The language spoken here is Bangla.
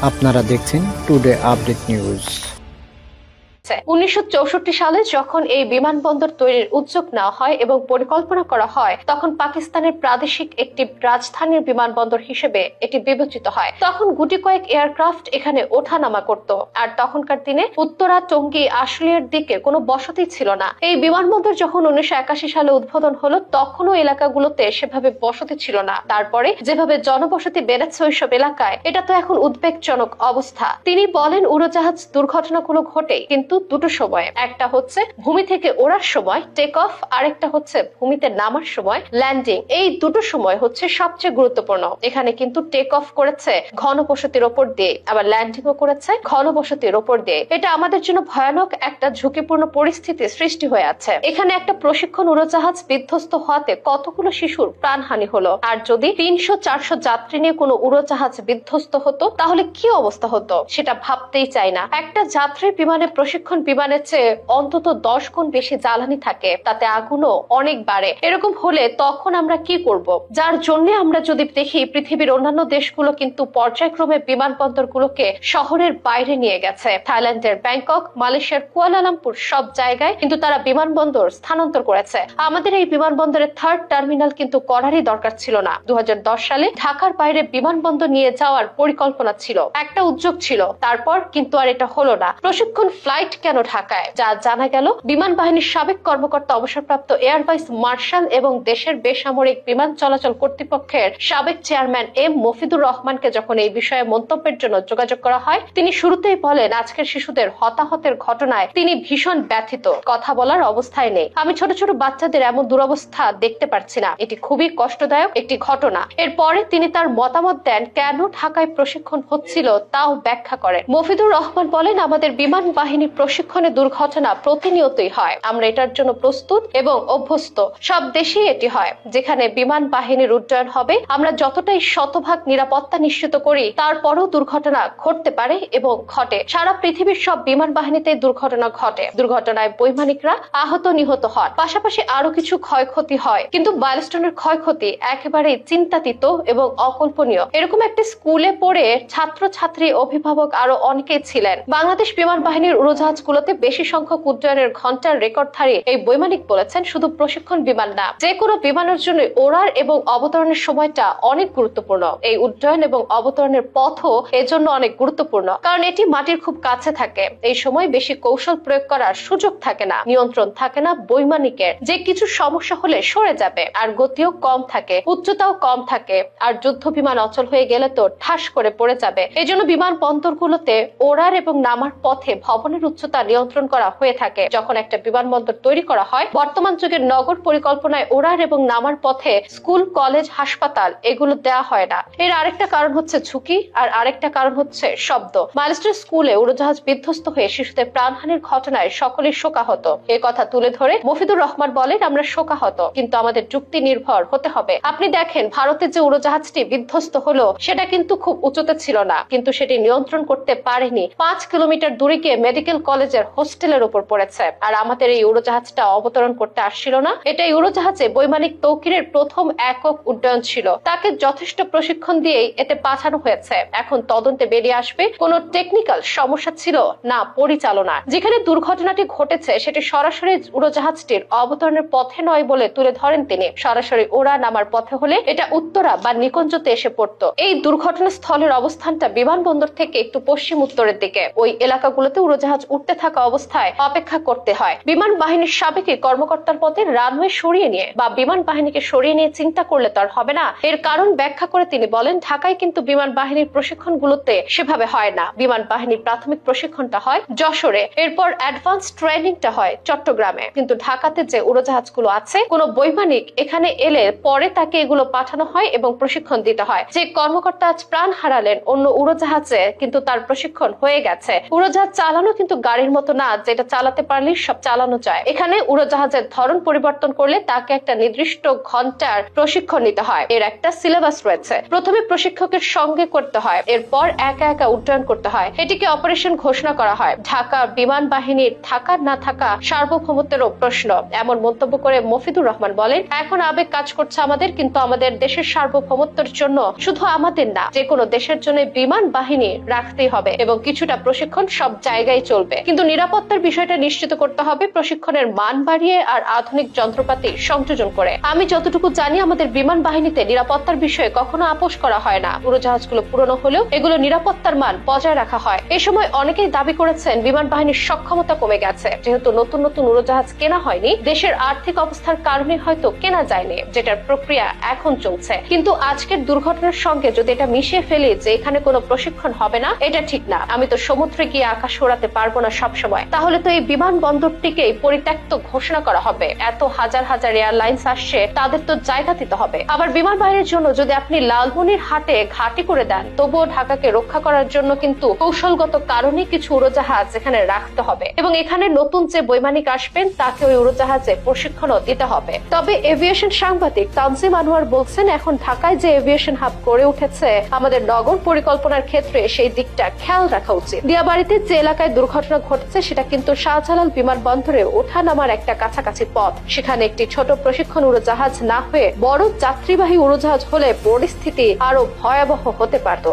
আপনারা দেখছেন টুডে আপডেট নিউজ। 1964 সালে যখন এই বিমানবন্দর তৈরির উদ্যোগ নেওয়া হয় এবং পরিকল্পনা করা হয়, তখন পাকিস্তানের প্রাদেশিক একটি রাজধানীর বিমানবন্দর হিসেবে এটি বিবেচিত হয়। তখন গুটি কয়েক এয়ারক্রাফট এখানে ওঠানামা করত, আর তখনকার দিনে উত্তরা, টঙ্গী, আশুলিয়ার দিকে কোনো বসতি ছিল না। এই বিমানবন্দর যখন 1981 সালে উদ্বোধন হলো, তখনও এলাকাগুলোতে সেভাবে বসতি ছিল না। তারপরে যেভাবে জনবসতি বেড়েছে ওইসব এলাকায়, এটা তো এখন উদ্বেগজনক অবস্থা। তিনি বলেন, উড়োজাহাজ দুর্ঘটনাগুলো ঘটে কিন্তু দুটো সময়, একটা হচ্ছে ভূমি থেকে ওড়ার সময় টেক অফ, আরেকটা হচ্ছে ভূমিতে নামার সময় ল্যান্ডিং। এই দুটো সময় হচ্ছে সবচেয়ে গুরুত্বপূর্ণ। এখানে কিন্তু টেক অফ করেছে ঘনবসতির ওপর দিয়ে, আবার ল্যান্ডিংও করেছে ঘনবসতির ওপর দিয়ে। এটা আমাদের জন্য ভয়ানক একটা ঝুঁকিপূর্ণ পরিস্থিতি সৃষ্টি হয়ে আছে। এখানে একটা প্রশিক্ষণ উড়োজাহাজ বিধ্বস্ত হওয়াতে কতগুলো শিশুর প্রাণহানি হলো, আর যদি 300-400 যাত্রী নিয়ে কোনো উড়োজাহাজ বিধ্বস্ত হতো তাহলে কি অবস্থা হতো সেটা ভাবতেই চাই না। একটা যাত্রীর বিমানে প্রশিক্ষণ বিমানের চেয়ে অন্তত 10 গুণ বেশি জ্বালানি থাকে, তাতে আগুনও অনেক বাড়ে। এরকম হলে তখন আমরা কি করব? যার জন্য আমরা যদি দেখি, পৃথিবীর অন্যান্য দেশগুলো কিন্তু পর্যায়ক্রমে বিমানবন্দরগুলোকে শহরের বাইরে নিয়ে গেছে। থাইল্যান্ডের ব্যাংকক, মালয়েশিয়ার কুয়ালালামপুর, সব জায়গায় কিন্তু তারা বিমানবন্দর স্থানান্তর করেছে। আমাদের এই বিমানবন্দরের থার্ড টার্মিনাল কিন্তু করারই দরকার ছিল না। 2010 সালে ঢাকার বাইরে বিমানবন্দর নিয়ে যাওয়ার পরিকল্পনা ছিল, একটা উদ্যোগ ছিল, তারপর কিন্তু আর এটা হলো না। প্রশিক্ষণ ফ্লাইট কেন ঢাকায়? যা জানা গেল, বিমান বাহিনীর সাবেক কর্মকর্তা, অবসরপ্রাপ্ত এয়ার ভাইস মার্শাল এবং দেশের বেসামরিক বিমান চলাচল কর্তৃপক্ষের সাবেক চেয়ারম্যান এম মফিদুর রহমানকে যখন এই বিষয়ে মন্তব্যের জন্য যোগাযোগ করা হয়, তিনি শুরুতেই বলেন, আজকের শিশুদের হতাহতের ঘটনায় তিনি ভীষণ ব্যথিত, কথা বলার অবস্থায় নেই। আমি ছোট ছোট বাচ্চাদের এমন দুরবস্থা দেখতে পারছি না, এটি খুবই কষ্টদায়ক একটি ঘটনা। এরপরে তিনি তার মতামত দেন কেন ঢাকায় প্রশিক্ষণ হচ্ছিল তাও ব্যাখ্যা করেন। মফিদুর রহমান বলেন, আমাদের বিমান বাহিনী প্রশিক্ষণে দুর্ঘটনা প্রতিনিয়তই হয়, আমরা এটার জন্য প্রস্তুত এবং অভ্যস্ত। সব দেশেই এটি হয়। যেখানে বিমান বাহিনীর উড্ডয়ন হবে, আমরা যতটাই শতভাগ নিরাপত্তা নিশ্চিত করি, তারপরও দুর্ঘটনা ঘটতে পারে এবং ঘটে। সারা পৃথিবীর সব বিমান বাহিনীতে দুর্ঘটনা ঘটে। দুর্ঘটনায় বৈমানিকরা আহত, নিহত হন, পাশাপাশি আরো কিছু ক্ষয়ক্ষতি হয়। কিন্তু মাইলস্টোনের ক্ষয়ক্ষতি একেবারেই চিন্তাতীত এবং অকল্পনীয়। এরকম একটি স্কুলে পড়ে ছাত্র ছাত্রী, অভিভাবক আরো অনেকেই ছিলেন। বাংলাদেশ বিমান বাহিনীর উড়োজাহাজগুলোতে বেশি সংখ্যক উড্ডয়নের ঘন্টার রেকর্ডধারী এই বৈমানিক বলেছেন, শুধু প্রশিক্ষণ বিমান না, যে কোনো বিমানের জন্য ওড়ার এবং অবতরণের সময়টা অনেক গুরুত্বপূর্ণ। এই উড্ডয়ন এবং অবতরণের পথও এজন্য অনেক গুরুত্বপূর্ণ, কারণ এটি মাটির খুব কাছে থাকে। এই সময় বেশি কৌশল প্রয়োগ করার সুযোগ থাকে না, নিয়ন্ত্রণ থাকে না বৈমানিকের, যে কিছু সমস্যা হলে সরে যাবে, আর গতিও কম থাকে, উচ্চতাও কম থাকে, আর যুদ্ধ বিমান অচল হয়ে গেলে তো ঠাস করে পড়ে যাবে। এজন্য বিমানবন্দরগুলোতে ওড়ার এবং নামার পথে ভবনের উচ্চতা নিয়ন্ত্রণ করা হয়ে থাকে। যখন একটা বিমানবন্দর তৈরি করা হয়, বর্তমান যুগের নগর পরিকল্পনায় ওড়ার এবং নামার পথে স্কুল, কলেজ, হাসপাতাল এগুলো দেওয়া হয় না। এর আরেকটা কারণ হচ্ছে ঝুঁকি, আর আরেকটা কারণ হচ্ছে শব্দ। মাইলস্টোন স্কুলে উড়োজাহাজ বিধ্বস্ত হয়ে শিশুদের প্রাণহানির ঘটনায় সকলেই শোকাহত। এ কথা তুলে ধরে মফিদুর রহমান বলেন, আমরা শোকাহত, কিন্তু আমাদের যুক্তি নির্ভর হতে হবে। আপনি দেখেন, ভারতের যে উড়োজাহাজটি বিধ্বস্ত হলো, সেটা কিন্তু খুব উঁচুতে ছিল না, কিন্তু সেটি নিয়ন্ত্রণ করতে পারেনি। 5 কিলোমিটার দূরে গিয়ে মেডিকেল কলেজের হোস্টেলের উপর পড়েছে। আর আমাদের এই উড়োজাহাজটা অবতরণ করতে আসছিল না। এটা উড়োজাহাজে বৈমানিক তৌকিরের প্রথম একক উড্ডয়ন ছিল। তাকে যথেষ্ট প্রশিক্ষণ দিয়েই এতে পাঠানো হয়েছে। এখন তদন্তে বেরিয়ে আসবে কোন টেকনিক্যাল সমস্যা ছিল না পরিচালনা। যেখানে দুর্ঘটনাটি ঘটেছে সেটি সরাসরি উড়োজাহাজটির অবতরণের পথে নয় বলে তুলে ধরেন তিনি। সরাসরি ওড়া নামার পথে হলে এটা উত্তরা বা নিকুঞ্জতে এসে পড়তো। এই দুর্ঘটনা স্থলের অবস্থানটা বিমানবন্দর থেকে একটু পশ্চিম উত্তরের দিকে। ওই এলাকাগুলোতে উড়োজাহাজ উঠতে থাকা অবস্থায় অপেক্ষা করতে হয়। বিমান বাহিনীর সাবেক কর্মকর্তার পথে রানওয়ে সরিয়ে নিয়ে বা বিমান বাহিনীকে সরিয়ে নিয়ে চিন্তা করলে তো আর হবে না। এর কারণ ব্যাখ্যা করে তিনি বলেন, ঢাকায় কিন্তু বিমান বাহিনীর প্রশিক্ষণগুলোতে সেভাবে হয় না। বিমান বাহিনীর প্রাথমিক প্রশিক্ষণটা হয় যশোরে, এরপর অ্যাডভান্স ট্রেনিংটা হয় চট্টগ্রামে। কিন্তু ঢাকাতে যে উড়োজাহাজগুলো আছে, কোনো বৈমানিক এখানে এলে পরে তাকে এগুলো পাঠানো হয় এবং প্রশিক্ষণ দিতে হয়। যে কর্মকর্তা আজ প্রাণ হারালেন, অন্য উড়োজাহাজে কিন্তু তার প্রশিক্ষণ হয়ে গেছে। উড়োজাহাজ চালানো কিন্তু গাড়ির মতো না যেটা চালাতে পারলে সব চালানো যায়। এখানে উড়োজাহাজের ধরন পরিবর্তন করলে তাকে একটা নির্দিষ্ট ঘন্টার প্রশিক্ষণ নিতে হয়। এর একটা সিলেবাস রয়েছে। প্রথমে প্রশিক্ষকের সঙ্গে করতে হয়, এরপর একা একা উড্ডয়ন করতে হয়। এটিকে অপারেশন ঘোষণা করা হয়। ঢাকা বিমান বাহিনীর থাকা না থাকা সার্বভৌমত্বেরও প্রশ্ন। এমন মন্তব্য করে মফিদুর রহমান বলেন, এখন আবেগ কাজ করছে আমাদের, কিন্তু আমাদের দেশের সার্বভৌমত্বের জন্য শুধু আমাদের না, যে কোনো দেশের জন্য বিমান বাহিনী রাখতেই হবে এবং কিছুটা প্রশিক্ষণ সব জায়গায় চলবে, কিন্তু নিরাপত্তার বিষয়টা নিশ্চিত করতে হবে প্রশিক্ষণের মান বাড়িয়ে আর আধুনিক যন্ত্রপাতি সংযোজন করে। আমি যতটুকু জানি আমাদের বিমান বাহিনীতে নিরাপত্তার বিষয়ে কখনো আপোষ করা হয় না। উড়োজাহাজগুলো পুরনো হলেও এগুলো নিরাপত্তার মান বজায় রাখা হয়। এ সময় অনেকেই দাবি করেছেন বিমান বাহিনীর সক্ষমতা কমে গেছে। যেহেতু নতুন নতুন উড়োজাহাজ কেনা হয়নি, দেশের আর্থিক অবস্থার কারণে হয়তো কেনা যায়নি, যেটার প্রক্রিয়া এখন চলছে। কিন্তু আজকের দুর্ঘটনার সঙ্গে যদি এটা মিশিয়ে ফেলি যে এখানে কোনো প্রশিক্ষণ হবে না, এটা ঠিক না। আমি তো সমুদ্রে গিয়ে আকাশ ওড়াতে পারবো না সবসময়, তাহলে তো এই বিমানবন্দরটিকেই পরিত্যক্ত ঘোষণা করা হবে। এত হাজার হাজার এয়ারলাইন্স আসছে, তাদের তো জায়গা দিতে হবে। আবার বিমান বাহিনীর জন্য যদি আপনি লালমনির হাটে ঘাঁটি করে দেন, তবুও ঢাকাকে রক্ষা করার জন্য কিন্তু কৌশলগত কারণে কিছু উড়োজাহাজ এখানে রাখতে হবে এবং এখানে নতুন যে বৈমানিক আসবেন তাকে ওই উড়োজাহাজে প্রশিক্ষণও দিতে হবে। তবে এভিয়েশন সাংবাদিক তানজিম আনোয়ার বলছেন, এখন ঢাকায় যে এভিয়েশন হাব গড়ে উঠেছে, আমাদের নগর পরিকল্পনার ক্ষেত্রে সেই দিকটা খেয়াল রাখা উচিত। দিয়াবাড়িতে যে এলাকায় দুর্ঘটনা ঘটেছে সেটা কিন্তু শাহজালাল বিমানবন্দরে ওঠা নামার একটা কাছাকাছি পথ। সেখানে একটি ছোট প্রশিক্ষণ উড়োজাহাজ না হয়ে বড় যাত্রীবাহী উড়োজাহাজ হলে পরিস্থিতি আরো ভয়াবহ হতে পারত।